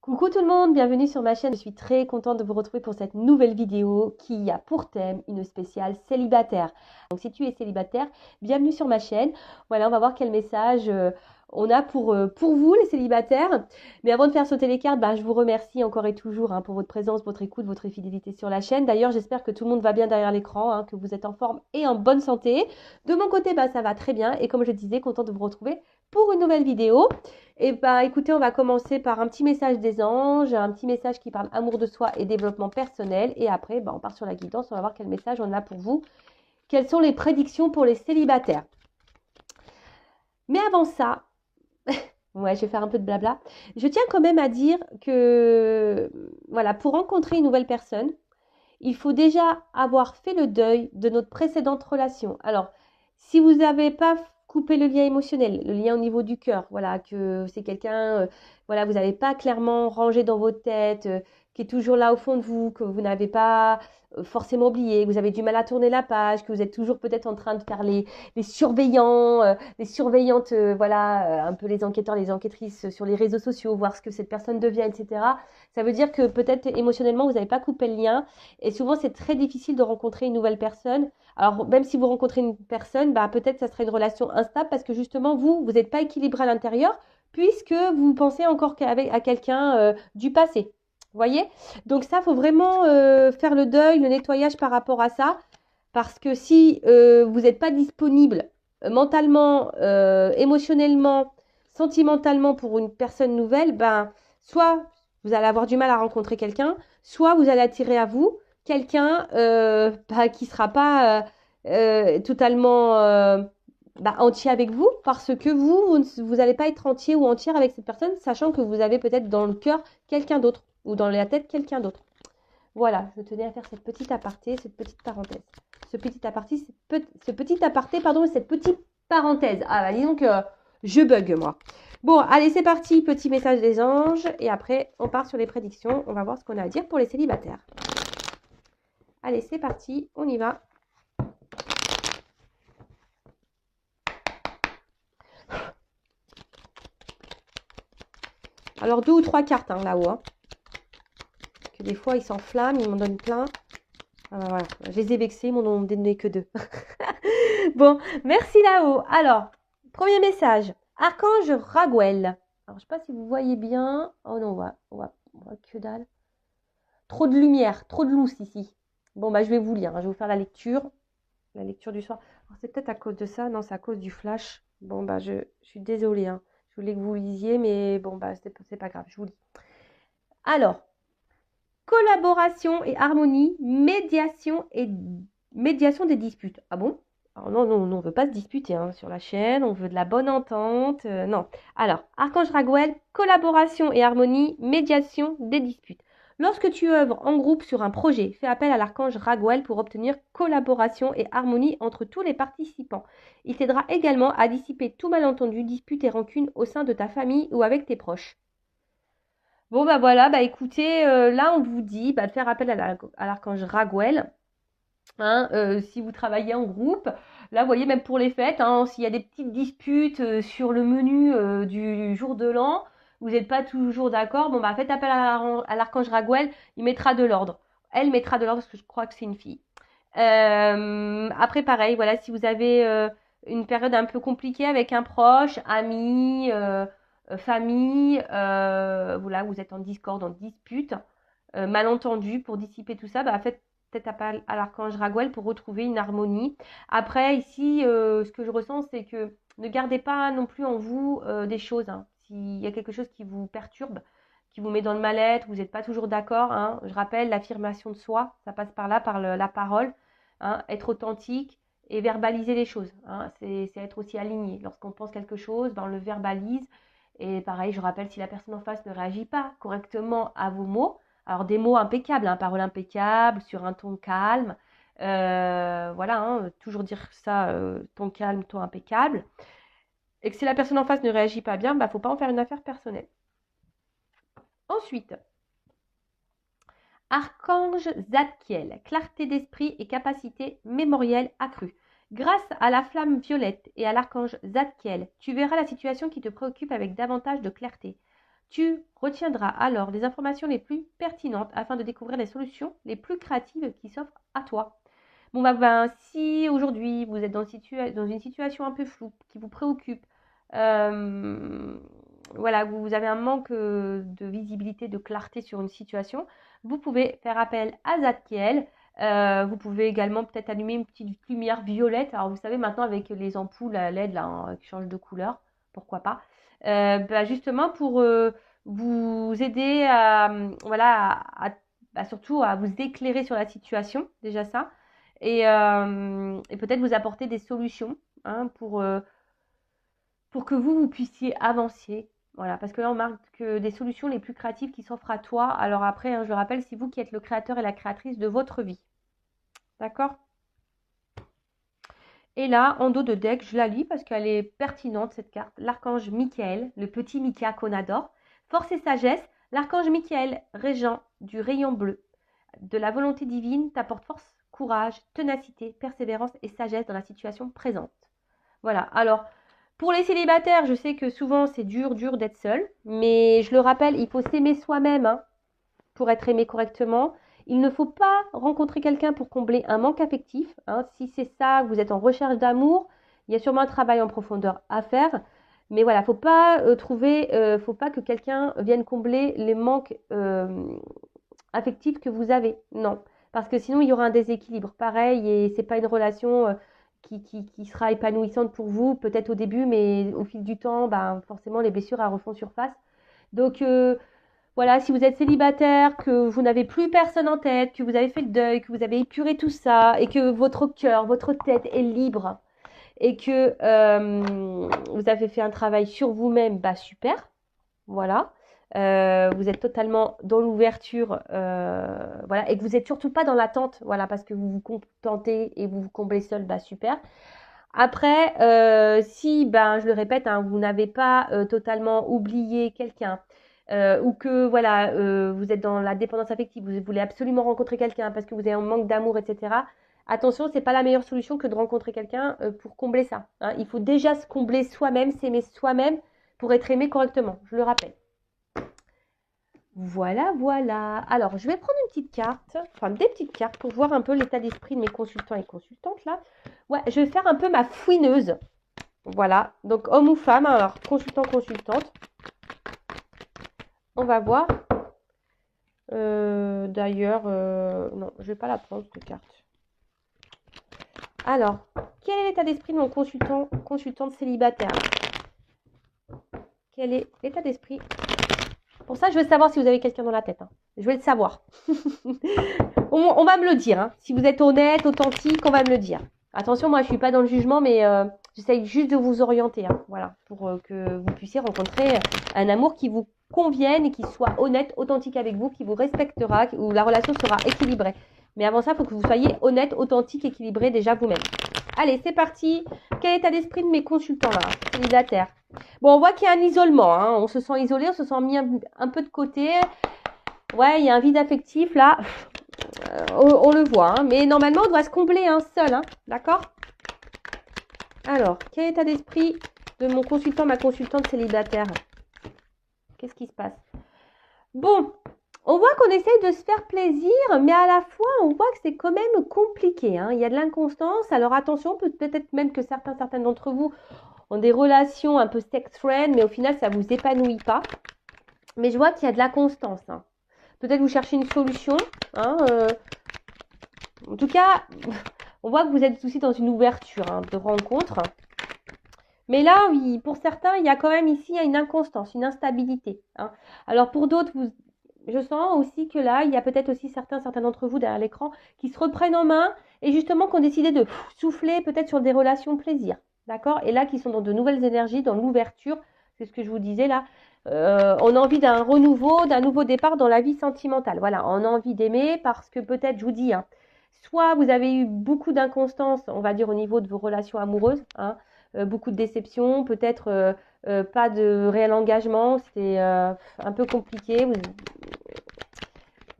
Coucou tout le monde, bienvenue sur ma chaîne. Je suis très contente de vous retrouver pour cette nouvelle vidéo qui a pour thème une spéciale célibataire. Donc si tu es célibataire, bienvenue sur ma chaîne. Voilà, on va voir quel message on a pour vous les célibataires. Mais avant de faire sauter les cartes, je vous remercie encore et toujours pour votre présence, votre écoute, votre fidélité sur la chaîne. D'ailleurs, j'espère que tout le monde va bien derrière l'écran, que vous êtes en forme et en bonne santé. De mon côté, ça va très bien et comme je disais, contente de vous retrouver pour une nouvelle vidéo. Et écoutez, on va commencer par un petit message des anges, un petit message qui parle amour de soi et développement personnel. Et après, on part sur la guidance, on va voir quel message on a pour vous. Quelles sont les prédictions pour les célibataires? Mais avant ça, ouais, je vais faire un peu de blabla. Je tiens quand même à dire que, voilà, pour rencontrer une nouvelle personne, il faut déjà avoir fait le deuil de notre précédente relation. Alors, si vous n'avez pas coupé le lien émotionnel, le lien au niveau du cœur, voilà, que c'est quelqu'un, voilà, vous n'avez pas clairement rangé dans votre tête, qui est toujours là au fond de vous, que vous n'avez pas forcément oublié, que vous avez du mal à tourner la page, que vous êtes toujours peut-être en train de faire les surveillants, les surveillantes, voilà, un peu les enquêteurs, les enquêtrices sur les réseaux sociaux, voir ce que cette personne devient, etc. Ça veut dire que peut-être émotionnellement, vous n'avez pas coupé le lien. Et souvent, c'est très difficile de rencontrer une nouvelle personne. Alors, même si vous rencontrez une personne, peut-être ça serait une relation instable parce que justement, vous n'êtes pas équilibré à l'intérieur puisque vous pensez encore à quelqu'un du passé. Vous voyez? Donc ça, il faut vraiment faire le deuil, le nettoyage par rapport à ça. Parce que si vous n'êtes pas disponible mentalement, émotionnellement, sentimentalement pour une personne nouvelle, soit vous allez avoir du mal à rencontrer quelqu'un, soit vous allez attirer à vous quelqu'un qui ne sera pas totalement entier avec vous, parce que vous n'allez pas être entier ou entière avec cette personne, sachant que vous avez peut-être dans le cœur quelqu'un d'autre, ou dans la tête quelqu'un d'autre. Voilà, je tenais à faire cette petite aparté, cette petite parenthèse. Ce petit aparté, pardon, cette petite parenthèse. Disons que je bug, moi. Bon, allez, c'est parti, petit message des anges. Et après, on part sur les prédictions. On va voir ce qu'on a à dire pour les célibataires. Allez, c'est parti, on y va. Alors, 2 ou 3 cartes là-haut. Que des fois, ils s'enflamment, ils m'en donnent plein. Voilà, je les ai vexés, ils m'en ont donné que 2. Bon, merci là-haut. Alors, premier message. Archange Raguel. Alors, je ne sais pas si vous voyez bien. Oh non, on voit que dalle. Trop de lumière, trop de lousse ici. Bon, je vais vous lire. Je vais vous faire la lecture du soir. C'est peut-être à cause de ça. Non, c'est à cause du flash. Bon, je suis désolée. Je voulais que vous lisiez, mais bon, c'est pas grave. Je vous lis. Alors, collaboration et harmonie, médiation des disputes. Ah bon? Alors non, on ne veut pas se disputer sur la chaîne, on veut de la bonne entente, non. Alors, Archange Raguel, collaboration et harmonie, médiation des disputes. Lorsque tu œuvres en groupe sur un projet, fais appel à l'archange Raguel pour obtenir collaboration et harmonie entre tous les participants. Il t'aidera également à dissiper tout malentendu, disputes et rancunes au sein de ta famille ou avec tes proches. Bon, voilà, écoutez, là, on vous dit de faire appel à l'archange Raguel. Si vous travaillez en groupe, là, vous voyez, même pour les fêtes, s'il y a des petites disputes sur le menu du jour de l'an, vous n'êtes pas toujours d'accord, faites appel à l'archange Raguel, il mettra de l'ordre. Elle mettra de l'ordre parce que je crois que c'est une fille. Après, pareil, voilà, si vous avez une période un peu compliquée avec un proche, ami, famille, voilà, vous êtes en discorde, en dispute, malentendu, pour dissiper tout ça, faites peut-être appel à l'archange Raguel pour retrouver une harmonie. Après, ici, ce que je ressens, c'est que ne gardez pas non plus en vous des choses. S'il y a quelque chose qui vous perturbe, qui vous met dans le mal-être, vous n'êtes pas toujours d'accord. Je rappelle, l'affirmation de soi, ça passe par là, par la parole. Être authentique et verbaliser les choses. C'est être aussi aligné. Lorsqu'on pense quelque chose, on le verbalise. Et pareil, je rappelle, si la personne en face ne réagit pas correctement à vos mots, alors des mots impeccables, parole impeccable, sur un ton calme, voilà, toujours dire ça, ton calme, ton impeccable. Et que si la personne en face ne réagit pas bien, faut pas en faire une affaire personnelle. Ensuite, Archange Zadkiel, clarté d'esprit et capacité mémorielle accrue. Grâce à la flamme violette et à l'archange Zadkiel, tu verras la situation qui te préoccupe avec davantage de clarté. Tu retiendras alors les informations les plus pertinentes afin de découvrir les solutions les plus créatives qui s'offrent à toi. Bon, si aujourd'hui vous êtes dans une situation un peu floue, qui vous préoccupe, voilà, vous avez un manque de visibilité, de clarté sur une situation, vous pouvez faire appel à Zadkiel. Vous pouvez également peut-être allumer une petite lumière violette. Alors vous savez maintenant avec les ampoules à LED là, hein, qui changent de couleur, pourquoi pas. Justement pour vous aider à, voilà, surtout à vous éclairer sur la situation, déjà ça, et peut-être vous apporter des solutions hein, pour que vous puissiez avancer. Voilà, parce que là, on marque que des solutions les plus créatives qui s'offrent à toi. Alors après, hein, je le rappelle, c'est vous qui êtes le créateur et la créatrice de votre vie. D'accord? Et là, en dos de deck, je la lis parce qu'elle est pertinente, cette carte. L'archange Michael, le petit Mika qu'on adore. Force et sagesse, l'archange Michael, régent du rayon bleu de la volonté divine, t'apporte force, courage, ténacité, persévérance et sagesse dans la situation présente. Voilà, alors... Pour les célibataires, je sais que souvent c'est dur d'être seul, mais je le rappelle, il faut s'aimer soi-même hein, pour être aimé correctement. Il ne faut pas rencontrer quelqu'un pour combler un manque affectif. Hein. Si c'est ça, vous êtes en recherche d'amour, il y a sûrement un travail en profondeur à faire. Mais voilà, faut pas faut pas que quelqu'un vienne combler les manques affectifs que vous avez. Non, parce que sinon il y aura un déséquilibre. Pareil, et c'est pas une relation qui sera épanouissante pour vous, peut-être au début, mais au fil du temps, forcément, les blessures elles refont surface. Donc, voilà, si vous êtes célibataire, que vous n'avez plus personne en tête, que vous avez fait le deuil, que vous avez épuré tout ça, et que votre cœur, votre tête est libre, et que vous avez fait un travail sur vous-même, super, voilà. Vous êtes totalement dans l'ouverture, voilà, et que vous n'êtes surtout pas dans l'attente, voilà, parce que vous vous contentez et vous vous comblez seul, super. Après, si, je le répète, hein, vous n'avez pas totalement oublié quelqu'un, ou que voilà, vous êtes dans la dépendance affective, vous voulez absolument rencontrer quelqu'un parce que vous avez un manque d'amour, etc. Attention, c'est pas la meilleure solution que de rencontrer quelqu'un pour combler ça. Hein. Il faut déjà se combler soi-même, s'aimer soi-même pour être aimé correctement. Je le rappelle. Voilà, voilà. Alors, je vais prendre une petite carte, enfin des petites cartes pour voir un peu l'état d'esprit de mes consultants et consultantes là. Ouais, je vais faire un peu ma fouineuse. Voilà, donc homme ou femme, alors consultant, consultante. On va voir. D'ailleurs, non, je ne vais pas la prendre cette carte. Alors, quel est l'état d'esprit de mon consultant, consultante célibataire? Quel est l'état d'esprit? Pour ça, je veux savoir si vous avez quelqu'un dans la tête. Hein. Je veux le savoir. on va me le dire. Hein. Si vous êtes honnête, authentique, on va me le dire. Attention, moi, je ne suis pas dans le jugement, mais j'essaye juste de vous orienter. Hein, voilà, pour que vous puissiez rencontrer un amour qui vous convienne et qui soit honnête, authentique avec vous, qui vous respectera, où la relation sera équilibrée. Mais avant ça, il faut que vous soyez honnête, authentique, équilibré déjà vous-même. Allez, c'est parti. Quel état d'esprit de mes consultants là, célibataires? Bon, on voit qu'il y a un isolement. Hein. On se sent isolé, on se sent mis un peu de côté. Ouais, il y a un vide affectif là. On le voit. Hein. Mais normalement, on doit se combler seul. Hein. D'accord? Alors, quel état d'esprit de mon consultant, ma consultante célibataire? Qu'est-ce qui se passe? Bon, on voit qu'on essaye de se faire plaisir, mais à la fois, on voit que c'est quand même compliqué. Hein. Il y a de l'inconstance. Alors attention, peut-être même que certains d'entre vous ont des relations un peu sex-friend, mais au final, ça ne vous épanouit pas. Mais je vois qu'il y a de la constance. Hein. Peut-être vous cherchez une solution. Hein, en tout cas, on voit que vous êtes aussi dans une ouverture de rencontre. Mais là, oui, pour certains, il y a quand même ici une inconstance, une instabilité. Hein. Alors pour d'autres, je sens aussi que là, il y a peut-être aussi certains d'entre vous derrière l'écran qui se reprennent en main et justement qui ont décidé de souffler peut-être sur des relations plaisir. D'accord? Et là, qui sont dans de nouvelles énergies, dans l'ouverture, c'est ce que je vous disais là. On a envie d'un renouveau, d'un nouveau départ dans la vie sentimentale. Voilà, on a envie d'aimer parce que peut-être, je vous dis, soit vous avez eu beaucoup d'inconstance, on va dire, au niveau de vos relations amoureuses, beaucoup de déceptions, peut-être pas de réel engagement, c'était un peu compliqué.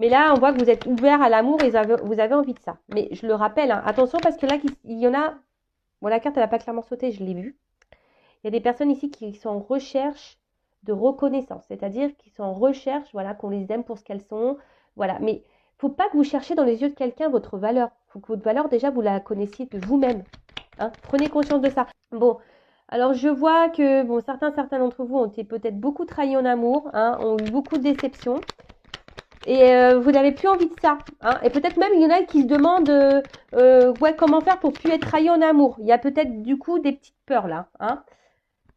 Mais là, on voit que vous êtes ouvert à l'amour et vous avez envie de ça. Mais je le rappelle, attention parce que là, il y en a... Bon, la carte, elle n'a pas clairement sauté, je l'ai vue. Il y a des personnes ici qui sont en recherche de reconnaissance, c'est-à-dire qu'ils sont en recherche, voilà, qu'on les aime pour ce qu'elles sont, voilà. Mais faut pas que vous cherchiez dans les yeux de quelqu'un votre valeur. Faut que votre valeur, déjà, vous la connaissiez de vous-même. Hein. Prenez conscience de ça. Bon, alors je vois que bon, certains d'entre vous ont été peut-être beaucoup trahis en amour, hein, ont eu beaucoup de déceptions. Et vous n'avez plus envie de ça. Hein. Et peut-être même il y en a qui se demandent ouais, comment faire pour plus être trahi en amour. Il y a peut-être du coup des petites peurs là. Hein.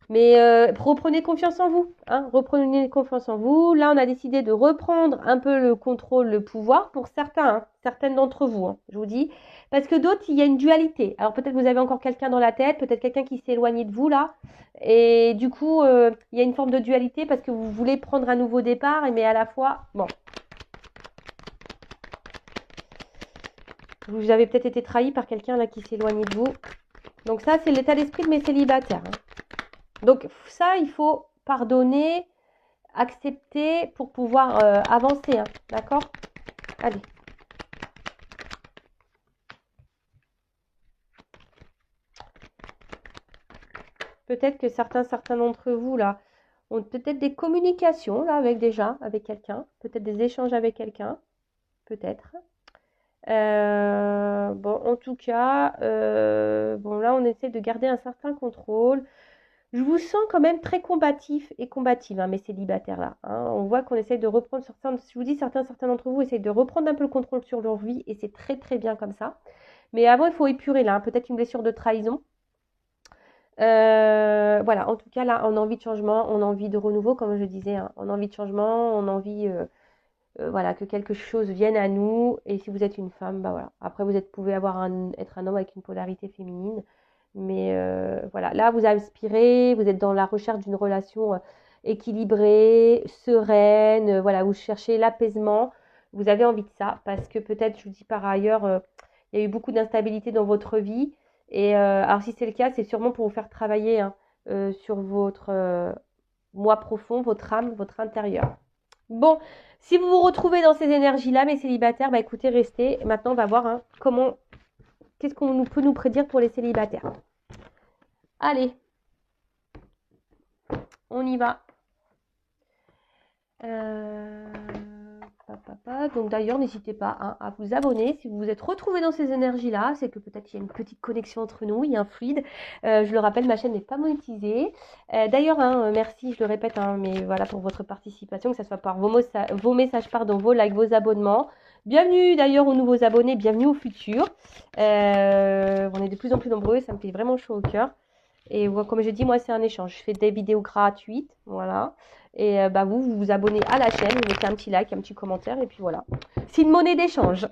Mais reprenez confiance en vous. Hein. Reprenez confiance en vous. Là, on a décidé de reprendre un peu le contrôle, le pouvoir pour certains, hein, certaines d'entre vous, hein, je vous dis. Parce que d'autres, il y a une dualité. Alors peut-être vous avez encore quelqu'un dans la tête, peut-être quelqu'un qui s'est éloigné de vous là. Et du coup, il y a une forme de dualité parce que vous voulez prendre un nouveau départ, mais à la fois, bon. Vous avez peut-être été trahi par quelqu'un là qui s'est éloigné de vous. Donc ça, c'est l'état d'esprit de mes célibataires. Hein. Donc ça, il faut pardonner, accepter pour pouvoir avancer. Hein. D'accord? Allez. Peut-être que certains d'entre vous là ont peut-être des communications là avec quelqu'un. Peut-être des échanges avec quelqu'un. Peut-être. Bon, en tout cas, bon là, on essaie de garder un certain contrôle. Je vous sens quand même très combatif et combative, hein, mes célibataires là. Hein. On voit qu'on essaye de reprendre, je vous dis, certains d'entre vous essayent de reprendre un peu le contrôle sur leur vie et c'est très très bien comme ça. Mais avant, il faut épurer là, hein, peut-être une blessure de trahison. Voilà, en tout cas là, on a envie de changement, on a envie de renouveau, comme je disais, hein. On a envie de changement, on a envie voilà, que quelque chose vienne à nous. Et si vous êtes une femme, bah voilà. Après, pouvez être un homme avec une polarité féminine. Mais voilà, là, vous aspirez, vous êtes dans la recherche d'une relation équilibrée, sereine. Voilà, vous cherchez l'apaisement. Vous avez envie de ça parce que peut-être, je vous dis par ailleurs, il y a eu beaucoup d'instabilité dans votre vie. Et alors, si c'est le cas, c'est sûrement pour vous faire travailler hein, sur votre moi profond, votre âme, votre intérieur. Bon, si vous vous retrouvez dans ces énergies-là, mes célibataires, bah écoutez, restez. Maintenant, on va voir hein, qu'est-ce qu'on peut nous prédire pour les célibataires. Allez, on y va. Donc d'ailleurs, n'hésitez pas hein, à vous abonner. Si vous vous êtes retrouvés dans ces énergies-là, c'est que peut-être il y a une petite connexion entre nous, il y a un fluide. Je le rappelle, ma chaîne n'est pas monétisée. D'ailleurs, hein, merci, je le répète, hein, mais voilà pour votre participation, que ce soit par vos messages, pardon, vos likes, vos abonnements. Bienvenue d'ailleurs aux nouveaux abonnés, bienvenue au futur. On est de plus en plus nombreux, ça me fait vraiment chaud au cœur. Et comme je dis, moi, c'est un échange. Je fais des vidéos gratuites, voilà. Et bah, vous vous abonnez à la chaîne, vous mettez un petit like, un petit commentaire, et puis voilà. C'est une monnaie d'échange.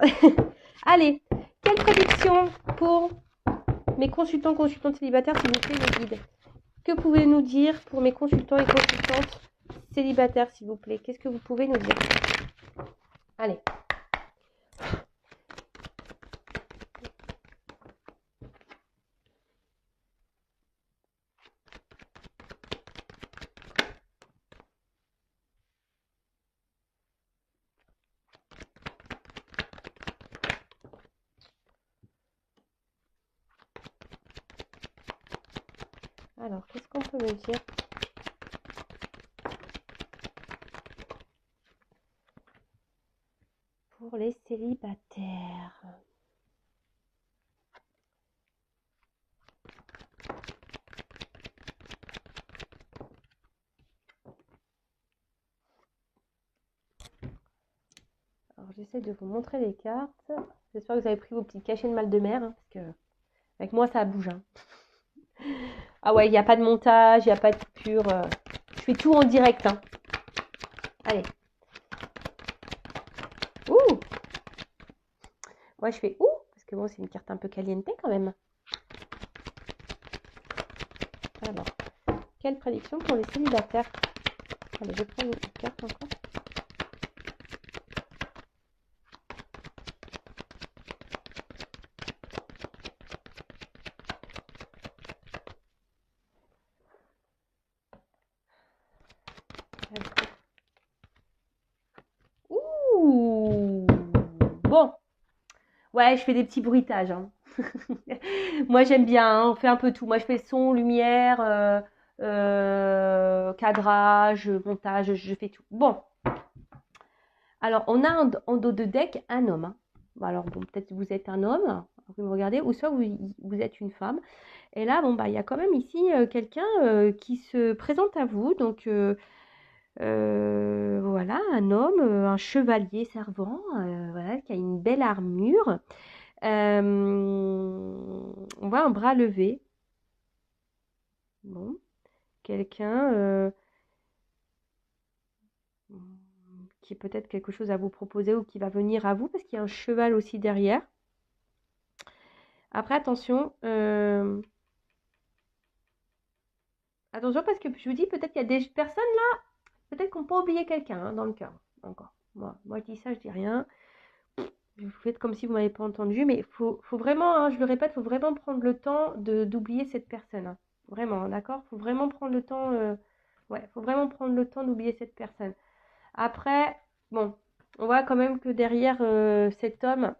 Allez, quelle prédiction pour mes consultantes célibataires, s'il vous plaît, les guides? Que pouvez-vous nous dire pour mes consultants et consultantes célibataires, s'il vous plaît? Qu'est-ce que vous pouvez nous dire? Allez. Alors, qu'est-ce qu'on peut me dire pour les célibataires? Alors, j'essaie de vous montrer les cartes. J'espère que vous avez pris vos petits cachets de mal de mer, hein, parce que avec moi, ça bouge. Hein. Ah ouais, il n'y a pas de montage, il n'y a pas de coupure. Je fais tout en direct. Hein. Allez. Ouh! Moi, je fais ouh, parce que bon, c'est une carte un peu caliente quand même. Alors, quelle prédiction pour les célibataires? Allez, je prends une petite carte encore. Ouh! Bon. Ouais, je fais des petits bruitages. Hein. Moi, j'aime bien. Hein, on fait un peu tout. Moi, je fais son, lumière. cadrage, montage, je fais tout. Bon, alors on a en dos de deck un homme. Hein. Alors bon, peut-être que vous êtes un homme, vous me regardez, ou soit vous êtes une femme. Et là, bon, bah, il y a quand même ici quelqu'un qui se présente à vous. Donc, voilà, un homme, un chevalier servant, voilà, qui a une belle armure. On voit un bras levé. Bon, quelqu'un qui a peut-être quelque chose à vous proposer ou qui va venir à vous parce qu'il y a un cheval aussi derrière. Après, attention, attention parce que je vous dis, peut-être qu'il y a des personnes là, peut-être qu'on peut oublier quelqu'un hein, dans le cœur. Encore. Moi, je dis ça, je dis rien. Vous faites comme si vous ne m'avez pas entendu, mais faut vraiment, hein, je le répète, il faut vraiment prendre le temps d'oublier cette personne. Hein. Vraiment, d'accord? Il faut vraiment prendre le temps, ouais, faut vraiment prendre le temps d'oublier cette personne. Après, bon, on voit quand même que derrière cet homme,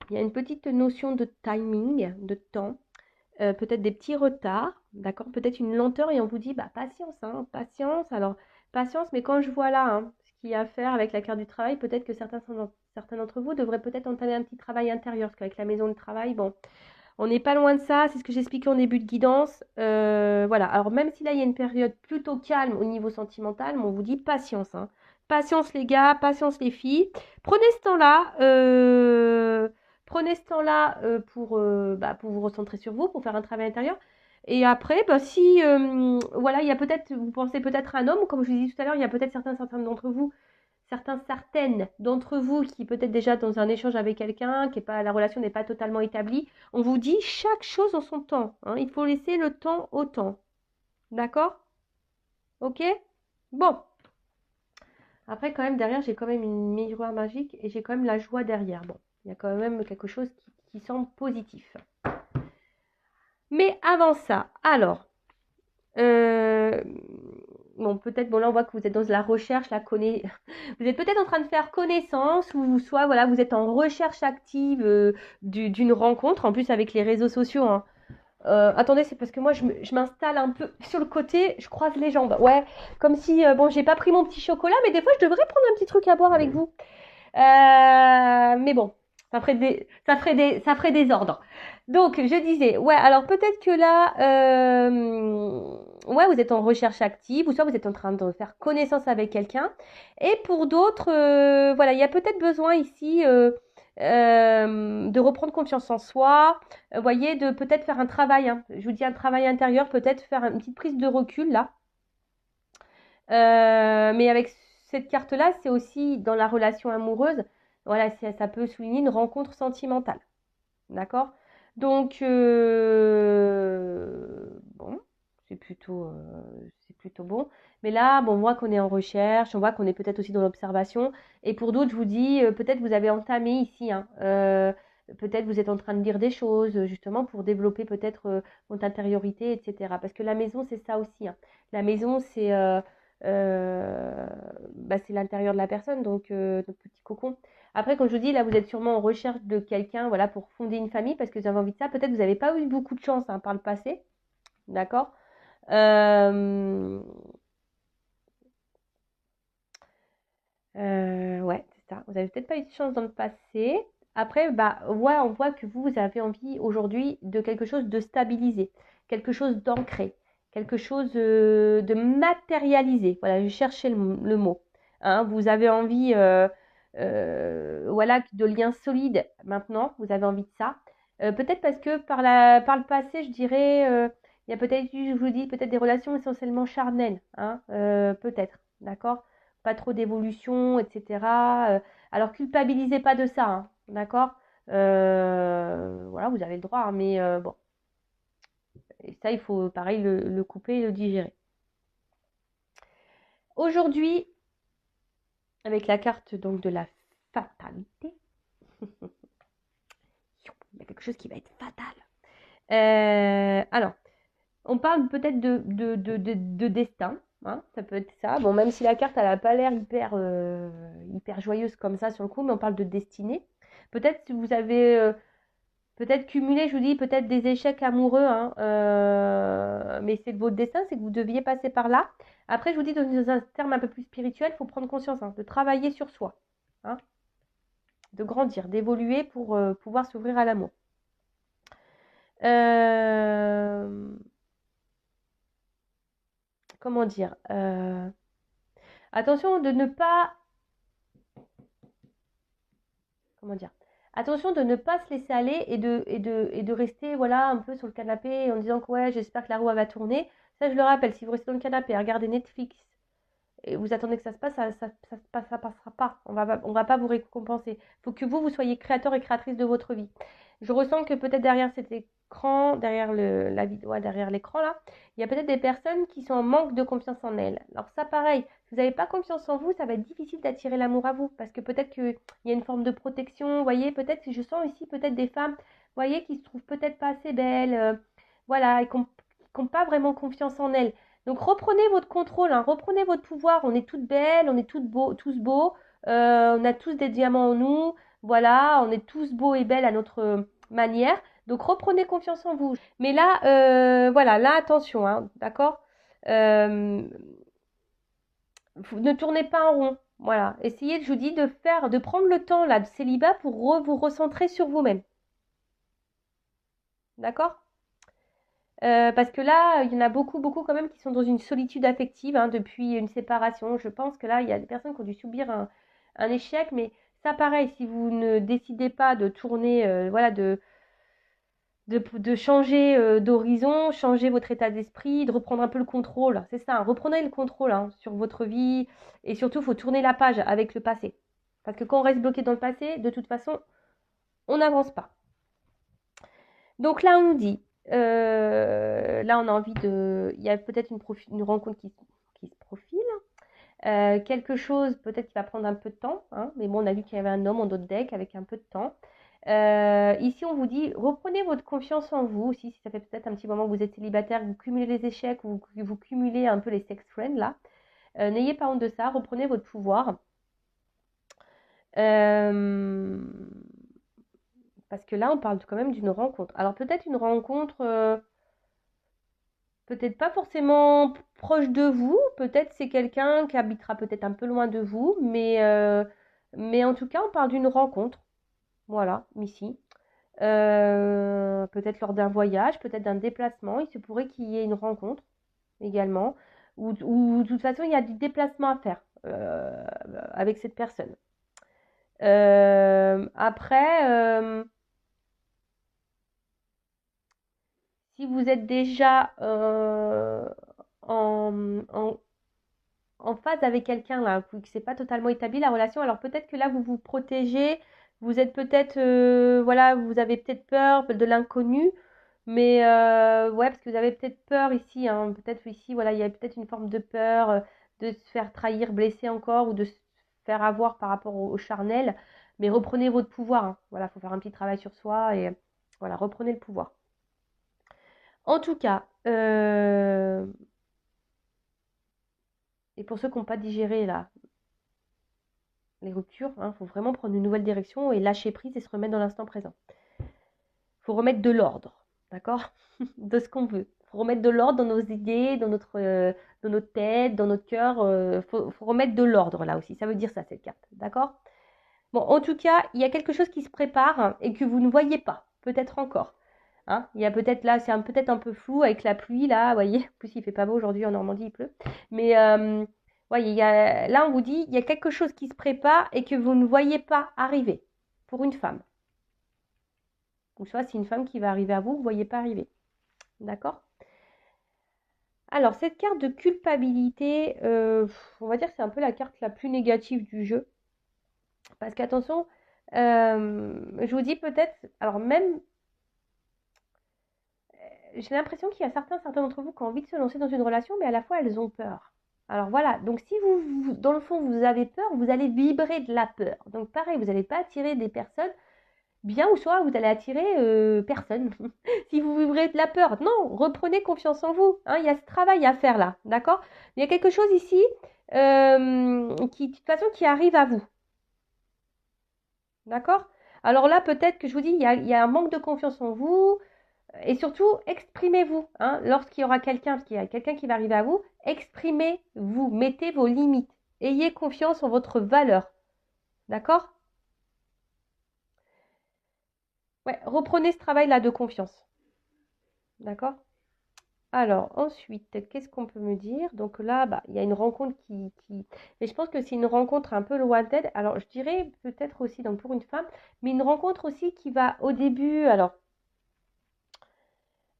il y a une petite notion de timing, de temps, peut-être des petits retards, d'accord? Peut-être une lenteur et on vous dit, bah patience, hein, patience. Alors, patience, mais quand je vois là, hein, ce qu'il y a à faire avec la carte du travail, peut-être que certains d'entre vous devraient peut-être entamer un petit travail intérieur, parce qu'avec la maison de travail, bon, on n'est pas loin de ça, c'est ce que j'expliquais en début de guidance. Voilà, alors même si là, il y a une période plutôt calme au niveau sentimental, mais on vous dit patience, hein. Patience les gars, patience les filles. Prenez ce temps-là, pour vous recentrer sur vous, pour faire un travail intérieur. Et après, bah, si voilà, il y a peut-être, vous pensez peut-être à un homme, comme je vous ai dit tout à l'heure, il y a peut-être certains d'entre vous certaines d'entre vous qui peut-être déjà dans un échange avec quelqu'un, qui est pas, la relation n'est pas totalement établie, on vous dit chaque chose en son temps. Hein. Il faut laisser le temps au temps. D'accord? Ok? Bon. Après, quand même, derrière, j'ai quand même une miroir magique et j'ai quand même la joie derrière. Bon, il y a quand même quelque chose qui semble positif. Mais avant ça, alors, bon, peut-être, bon là on voit que vous êtes dans la recherche, vous êtes peut-être en train de faire connaissance ou soit voilà, vous êtes en recherche active d'une rencontre, en plus avec les réseaux sociaux. Hein. Attendez, c'est parce que moi je m'installe un peu sur le côté, je croise les jambes. Ouais, comme si, bon, j'ai pas pris mon petit chocolat, mais des fois je devrais prendre un petit truc à boire avec vous. Mais bon, ça ferait des ordres. Donc, je disais, ouais, alors peut-être que là, ouais, vous êtes en recherche active, ou soit vous êtes en train de faire connaissance avec quelqu'un. Et pour d'autres, voilà, il y a peut-être besoin ici de reprendre confiance en soi. Vous voyez, de peut-être faire un travail. Hein. Je vous dis un travail intérieur, peut-être faire une petite prise de recul là. Mais avec cette carte-là, c'est aussi dans la relation amoureuse. Voilà, ça peut souligner une rencontre sentimentale. D'accord? Donc, bon, c'est plutôt bon. Mais là, bon, on voit qu'on est en recherche, on voit qu'on est peut-être aussi dans l'observation. Et pour d'autres, je vous dis, peut-être vous avez entamé ici, hein, peut-être vous êtes en train de lire des choses, justement, pour développer peut-être votre intériorité, etc. Parce que la maison, c'est ça aussi. Hein. La maison, bah, c'est l'intérieur de la personne, donc notre petit cocon. Après, comme je vous dis, là, vous êtes sûrement en recherche de quelqu'un, voilà, pour fonder une famille, parce que vous avez envie de ça. Peut-être que vous n'avez pas eu beaucoup de chance hein, par le passé, d'accord? Ouais, c'est ça. Vous n'avez peut-être pas eu de chance dans le passé. Après, bah, ouais, on voit que vous avez envie aujourd'hui de quelque chose de stabilisé, quelque chose d'ancré, quelque chose de matérialisé. Voilà, je cherchais le mot. Hein, vous avez envie, voilà, de liens solides maintenant. Vous avez envie de ça. Peut-être parce que par le passé, je dirais, il y a peut-être eu, je vous dis, peut-être des relations essentiellement charnelles. Hein, peut-être, d'accord? Pas trop d'évolution, etc. Alors culpabilisez pas de ça, hein, d'accord? Voilà, vous avez le droit, hein, mais bon, et ça il faut pareil le couper et le digérer. Aujourd'hui, avec la carte donc de la fatalité, il y a quelque chose qui va être fatal. Alors, on parle peut-être de destin, hein, ça peut être ça. Bon, même si la carte elle n'a pas l'air hyper joyeuse comme ça sur le coup, mais on parle de destinée. Peut-être si vous avez Peut-être cumuler, je vous dis, peut-être des échecs amoureux, hein, mais c'est de votre destin, c'est que vous deviez passer par là. Après, je vous dis, dans un terme un peu plus spirituel, il faut prendre conscience, hein, de travailler sur soi, hein, de grandir, d'évoluer pour pouvoir s'ouvrir à l'amour. Comment dire Attention de ne pas... Comment dire Attention de ne pas se laisser aller et de rester voilà, un peu sur le canapé en disant que ouais, j'espère que la roue va tourner. Ça, je le rappelle, si vous restez dans le canapé à regarder Netflix et vous attendez que ça se passe, ça passera pas. On va pas vous récompenser. Il faut que vous soyez créateur et créatrice de votre vie. Je ressens que peut-être derrière cet écran, derrière la vidéo, ouais, derrière l'écran là, il y a peut-être des personnes qui sont en manque de confiance en elles. Alors ça, pareil, si vous n'avez pas confiance en vous, ça va être difficile d'attirer l'amour à vous parce que peut-être qu'il y a une forme de protection. Vous voyez, peut-être, je sens ici peut-être des femmes, vous voyez, qui se trouvent peut-être pas assez belles, voilà, et qui n'ont pas vraiment confiance en elles. Donc reprenez votre contrôle, hein, reprenez votre pouvoir. On est toutes belles, on est tous beaux, on a tous des diamants en nous. Voilà, on est tous beaux et belles à notre manière. Donc reprenez confiance en vous. Mais là, voilà, là attention, hein, d'accord. Ne tournez pas en rond. Voilà, essayez, je vous dis, de prendre le temps là de célibat pour vous recentrer sur vous-même. D'accord? Parce que là, il y en a beaucoup, beaucoup quand même qui sont dans une solitude affective hein, depuis une séparation. Je pense que là, il y a des personnes qui ont dû subir un échec, mais ça, pareil, si vous ne décidez pas de tourner, voilà, de changer d'horizon, changer votre état d'esprit, de reprendre un peu le contrôle. C'est ça, hein, reprenez le contrôle hein, sur votre vie et surtout, il faut tourner la page avec le passé. Parce que quand on reste bloqué dans le passé, de toute façon, on n'avance pas. Donc là, on nous dit, là, on a envie de... Il y a peut-être une rencontre qui se profile. Quelque chose, peut-être qui va prendre un peu de temps. Hein, mais bon, on a vu qu'il y avait un homme en d'autres deck avec un peu de temps. Ici, on vous dit, reprenez votre confiance en vous. Aussi, si ça fait peut-être un petit moment que vous êtes célibataire, que vous cumulez les échecs ou que vous cumulez un peu les sex friends, là. N'ayez pas honte de ça. Reprenez votre pouvoir. Parce que là, on parle quand même d'une rencontre. Alors, peut-être une rencontre... peut-être pas forcément proche de vous, peut-être c'est quelqu'un qui habitera peut-être un peu loin de vous, mais en tout cas, on parle d'une rencontre. Voilà, ici. Peut-être lors d'un voyage, peut-être d'un déplacement. Il se pourrait qu'il y ait une rencontre également. Ou de toute façon, il y a du déplacement à faire avec cette personne. Après, si vous êtes déjà en, en phase avec quelqu'un là, que c'est pas totalement établi la relation, alors peut-être que là vous vous protégez, vous êtes peut-être, voilà, vous avez peut-être peur de l'inconnu, mais ouais, parce que vous avez peut-être peur ici, hein, peut-être ici, voilà, il y a peut-être une forme de peur de se faire trahir, blesser encore, ou de se faire avoir par rapport au charnel, mais reprenez votre pouvoir, hein. Voilà, il faut faire un petit travail sur soi et voilà, reprenez le pouvoir. En tout cas, et pour ceux qui n'ont pas digéré là, les ruptures, il faut vraiment prendre une nouvelle direction et lâcher prise et se remettre dans l'instant présent. Il faut remettre de l'ordre, d'accord? De ce qu'on veut. Il faut remettre de l'ordre dans nos idées, dans notre tête, dans notre cœur. Faut remettre de l'ordre là aussi. Ça veut dire ça, cette carte, d'accord? Bon, en tout cas, il y a quelque chose qui se prépare et que vous ne voyez pas, peut-être encore. Hein, il y a peut-être là, c'est peut-être un peu flou avec la pluie là, vous voyez. En plus, il fait pas beau aujourd'hui en Normandie, il pleut. Mais voyez, là, on vous dit, il y a quelque chose qui se prépare et que vous ne voyez pas arriver pour une femme. Ou soit c'est une femme qui va arriver à vous, vous ne voyez pas arriver. D'accord? Alors, cette carte de culpabilité, on va dire que c'est un peu la carte la plus négative du jeu. Parce qu'attention, je vous dis peut-être, alors même, j'ai l'impression qu'il y a certains d'entre vous qui ont envie de se lancer dans une relation, mais à la fois elles ont peur. Alors voilà, donc si dans le fond, vous avez peur, vous allez vibrer de la peur. Donc pareil, vous n'allez pas attirer des personnes bien ou soit vous allez attirer personne. Si vous vibrez de la peur, non, reprenez confiance en vous. Hein, il y a ce travail à faire là, d'accord? Il y a quelque chose ici qui, de toute façon, qui arrive à vous. D'accord? Alors là, peut-être que je vous dis, il y a un manque de confiance en vous. Et surtout, exprimez-vous. Hein, lorsqu'il y aura quelqu'un, parce qu'il y a quelqu'un qui va arriver à vous, exprimez-vous. Mettez vos limites. Ayez confiance en votre valeur. D'accord? Ouais, reprenez ce travail-là de confiance. D'accord? Alors, ensuite, qu'est-ce qu'on peut me dire? Donc là, bah, il y a une rencontre qui... Mais je pense que c'est une rencontre un peu lointaine. Alors, je dirais peut-être aussi, donc pour une femme, mais une rencontre aussi qui va au début... Alors,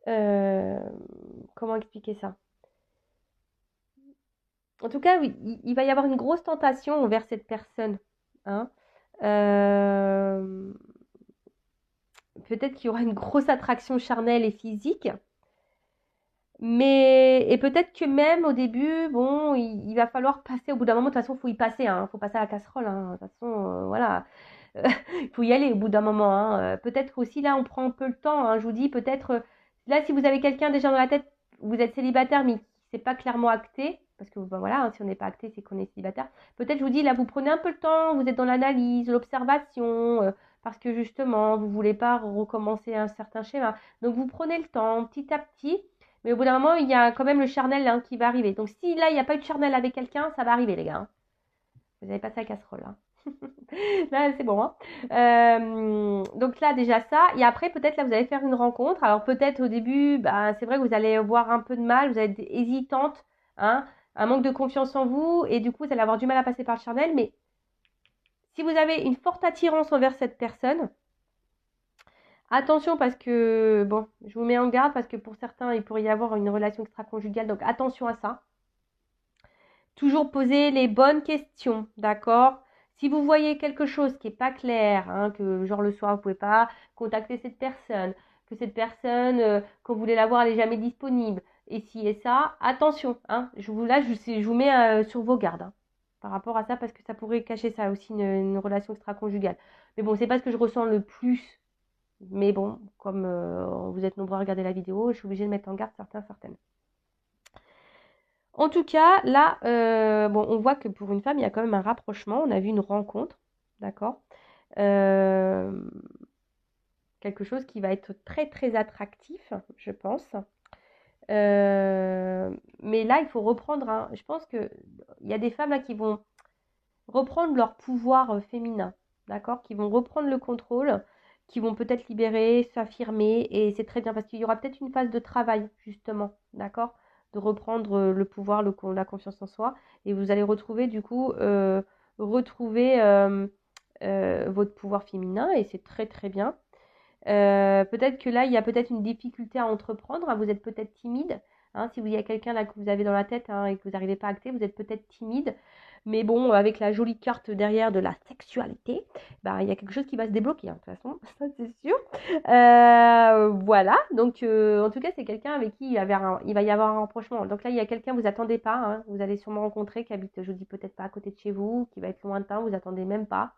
euh, comment expliquer ça? En tout cas, oui, il va y avoir une grosse tentation envers cette personne. Hein. Euh, peut-être qu'il y aura une grosse attraction charnelle et physique. Mais, et peut-être que même au début, bon, il va falloir passer au bout d'un moment. De toute façon, il faut y passer. Hein, faut passer à la casserole. Hein, de toute façon, voilà. Il faut y aller au bout d'un moment. Hein. Peut-être aussi, là, on prend un peu le temps. Hein, je vous dis, peut-être, là, si vous avez quelqu'un déjà dans la tête, vous êtes célibataire, mais c'est pas clairement acté. Parce que, ben, voilà, hein, si on n'est pas acté, c'est qu'on est célibataire. Peut-être, je vous dis, là, vous prenez un peu le temps. Vous êtes dans l'analyse, l'observation. Parce que, justement, vous voulez pas recommencer un certain schéma. Donc, vous prenez le temps, petit à petit. Mais au bout d'un moment, il y a quand même le charnel hein, qui va arriver. Donc, si là, il n'y a pas eu de charnel avec quelqu'un, ça va arriver, les gars. Hein. Vous avez passé la casserole. Hein. Là, c'est bon. Hein. Donc là, déjà ça. Et après, peut-être là, vous allez faire une rencontre. Alors, peut-être au début, bah, c'est vrai que vous allez avoir un peu de mal. Vous allez être hésitante. Hein, un manque de confiance en vous. Et du coup, vous allez avoir du mal à passer par le charnel. Mais si vous avez une forte attirance envers cette personne, attention parce que, bon, je vous mets en garde parce que pour certains, il pourrait y avoir une relation extra-conjugale. Donc, attention à ça. Toujours poser les bonnes questions, d'accord? Si vous voyez quelque chose qui n'est pas clair, hein, que genre le soir vous ne pouvez pas contacter cette personne, que cette personne, quand vous voulez la voir, elle n'est jamais disponible, et ci et ça, attention, hein, je vous mets sur vos gardes hein, par rapport à ça, parce que ça pourrait cacher ça aussi, une relation extra-conjugale. Mais bon, c'est pas ce que je ressens le plus, mais bon, comme vous êtes nombreux à regarder la vidéo, je suis obligée de mettre en garde certaines. En tout cas, là, bon, on voit que pour une femme, il y a quand même un rapprochement. On a vu une rencontre, d'accord? Euh, quelque chose qui va être très, très attractif, je pense. Mais là, il faut reprendre, je pense qu'il y a des femmes là qui vont reprendre leur pouvoir féminin, d'accord? Qui vont reprendre le contrôle, qui vont peut-être libérer, s'affirmer, et c'est très bien parce qu'il y aura peut-être une phase de travail, justement, d'accord? De reprendre le pouvoir, la confiance en soi, et vous allez retrouver du coup, retrouver votre pouvoir féminin, et c'est très très bien. Peut-être que là, il y a peut-être une difficulté à entreprendre, hein, vous êtes peut-être timide, hein, si il y a quelqu'un là que vous avez dans la tête hein, et que vous n'arrivez pas à acter, vous êtes peut-être timide, mais bon, avec la jolie carte derrière de la sexualité, bah, il y a quelque chose qui va se débloquer, hein, de toute façon, ça c'est sûr. Voilà, donc en tout cas, c'est quelqu'un avec qui il va y avoir un rapprochement. Donc là, il y a quelqu'un, vous attendez pas, hein, vous allez sûrement rencontrer, qui habite, je dis peut-être pas à côté de chez vous, qui va être lointain, vous attendez même pas.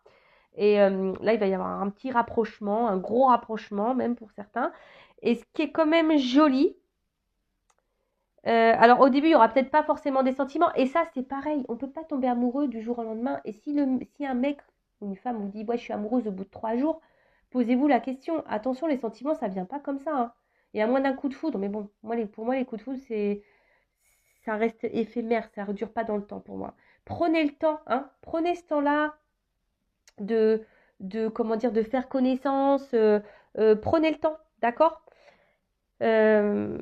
Et là, il va y avoir un petit rapprochement, un gros rapprochement même pour certains. Et ce qui est quand même joli, alors au début, il n'y aura peut-être pas forcément des sentiments. Et ça, c'est pareil, on ne peut pas tomber amoureux du jour au lendemain. Et si un mec ou une femme vous dit, ouais, je suis amoureuse au bout de 3 jours, posez-vous la question. Attention, les sentiments, ça ne vient pas comme ça. Hein. Et à moins d'un coup de foudre, mais bon, pour moi, les coups de foudre, ça reste éphémère, ça ne dure pas dans le temps pour moi. Prenez le temps, hein, prenez ce temps-là de, comment dire, de faire connaissance. Prenez le temps, d'accord? Euh,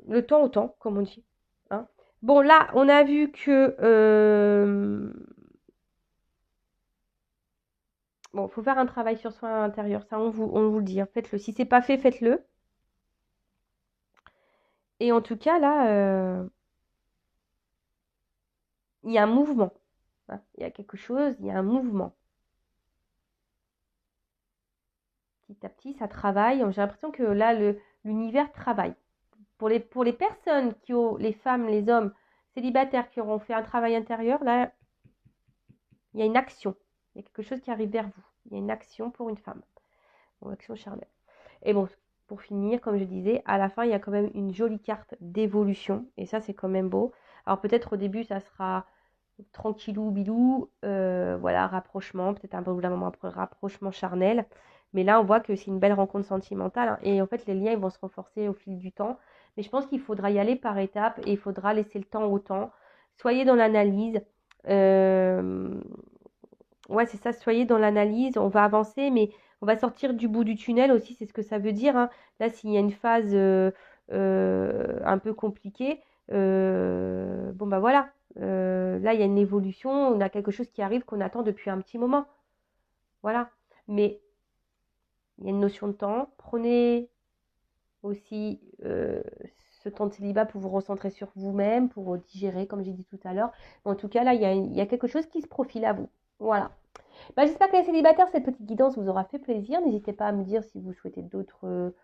le temps au temps, comme on dit. Hein. Bon, là, on a vu que... bon, il faut faire un travail sur soi intérieur. Ça, on vous le dit. Hein. Faites-le. Si c'est pas fait, faites-le. Et en tout cas, là, il y a un mouvement. Hein. Il y a quelque chose, il y a un mouvement. Petit à petit, ça travaille. J'ai l'impression que là, l'univers travaille. Pour les personnes qui ont, les femmes, les hommes célibataires qui auront fait un travail intérieur, là, il y a une action. Il y a quelque chose qui arrive vers vous. Il y a une action pour une femme. Une action charnelle. Et bon, pour finir, comme je disais, à la fin, il y a quand même une jolie carte d'évolution. Et ça, c'est quand même beau. Alors peut-être au début, ça sera tranquillou, bilou. Voilà, rapprochement. Peut-être un peu d'un moment après, rapprochement charnel. Mais là, on voit que c'est une belle rencontre sentimentale, hein. Et en fait, les liens, ils vont se renforcer au fil du temps. Mais je pense qu'il faudra y aller par étapes et il faudra laisser le temps au temps. Soyez dans l'analyse. Euh, Ouais, c'est ça, soyez dans l'analyse. On va avancer, mais on va sortir du bout du tunnel aussi, c'est ce que ça veut dire, hein. Là, s'il y a une phase un peu compliquée, bon, bah voilà. Là, il y a une évolution, on a quelque chose qui arrive qu'on attend depuis un petit moment. Voilà. Mais il y a une notion de temps. Prenez aussi ce temps de célibat pour vous recentrer sur vous-même, pour digérer, comme j'ai dit tout à l'heure. En tout cas, là, il y a quelque chose qui se profile à vous. Voilà. Bah, j'espère que les célibataires, cette petite guidance vous aura fait plaisir. N'hésitez pas à me dire si vous souhaitez d'autres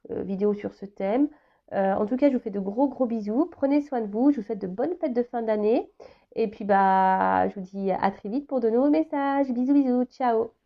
vidéos sur ce thème. En tout cas, je vous fais de gros gros bisous. Prenez soin de vous. Je vous souhaite de bonnes fêtes de fin d'année. Et puis, bah, je vous dis à très vite pour de nouveaux messages. Bisous, bisous. Ciao.